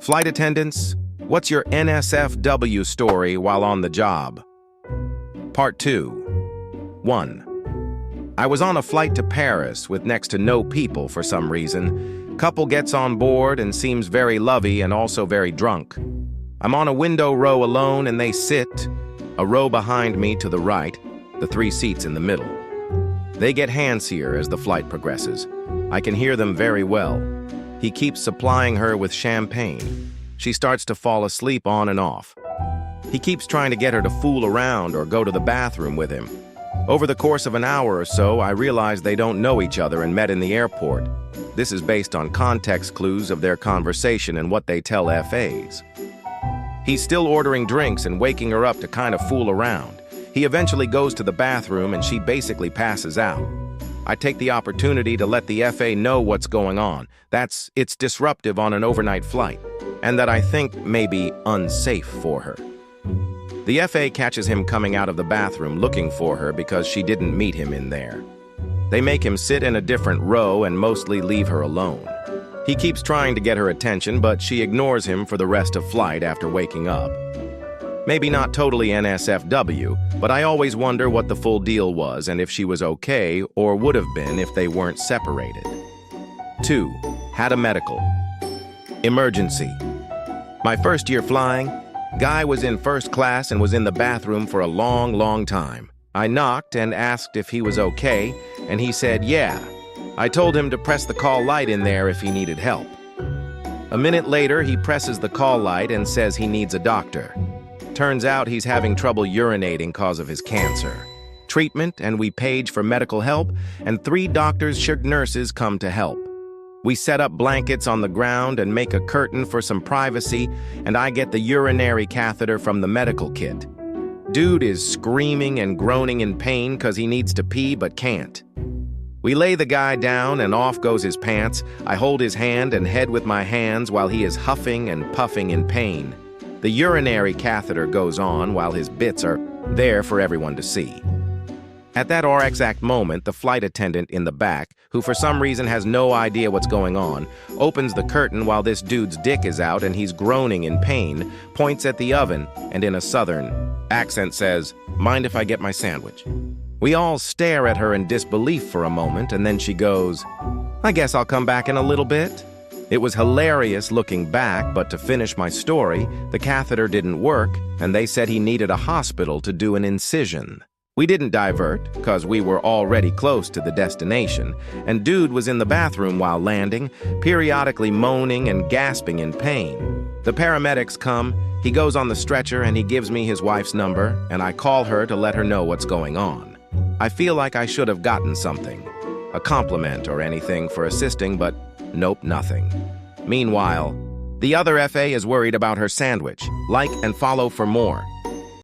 Flight attendants, what's your NSFW story while on the job? Part 2. 1. I was on a flight to Paris with next to no people for some reason. Couple gets on board and seems very lovey and also very drunk. I'm on a window row alone and they sit, a row behind me to the right, the 3 seats in the middle. They get handsier as the flight progresses. I can hear them very well. He keeps supplying her with champagne. She starts to fall asleep on and off. He keeps trying to get her to fool around or go to the bathroom with him. Over the course of an hour or so, I realize they don't know each other and met in the airport. This is based on context clues of their conversation and what they tell FAs. He's still ordering drinks and waking her up to kind of fool around. He eventually goes to the bathroom and she basically passes out. I take the opportunity to let the FA know what's going on. It's disruptive on an overnight flight, and that I think may be unsafe for her. The FA catches him coming out of the bathroom looking for her because she didn't meet him in there. They make him sit in a different row and mostly leave her alone. He keeps trying to get her attention, but she ignores him for the rest of flight after waking up. Maybe not totally NSFW, but I always wonder what the full deal was and if she was okay or would have been if they weren't separated. 2. Had a medical. Emergency. My first year flying, guy was in first class and was in the bathroom for a long time. I knocked and asked if he was okay, and he said yeah. I told him to press the call light in there if he needed help. A minute later, he presses the call light and says he needs a doctor. Turns out he's having trouble urinating cause of his cancer. Treatment, and we page for medical help, and 3 doctors/nurses come to help. We set up blankets on the ground and make a curtain for some privacy, and I get the urinary catheter from the medical kit. Dude is screaming and groaning in pain cause he needs to pee but can't. We lay the guy down and off goes his pants. I hold his hand and head with my hands while he is huffing and puffing in pain. The urinary catheter goes on while his bits are there for everyone to see. At that exact moment, the flight attendant in the back, who for some reason has no idea what's going on, opens the curtain while this dude's dick is out and he's groaning in pain, points at the oven, and in a southern accent says, "Mind if I get my sandwich?" We all stare at her in disbelief for a moment, and then she goes, "I guess I'll come back in a little bit." It was hilarious looking back, but to finish my story, the catheter didn't work, and they said he needed a hospital to do an incision. We didn't divert, cause we were already close to the destination, and dude was in the bathroom while landing, periodically moaning and gasping in pain. The paramedics come, he goes on the stretcher and he gives me his wife's number, and I call her to let her know what's going on. I feel like I should have gotten something, a compliment or anything for assisting, but nope, nothing. Meanwhile, the other FA is worried about her sandwich. Like and follow for more.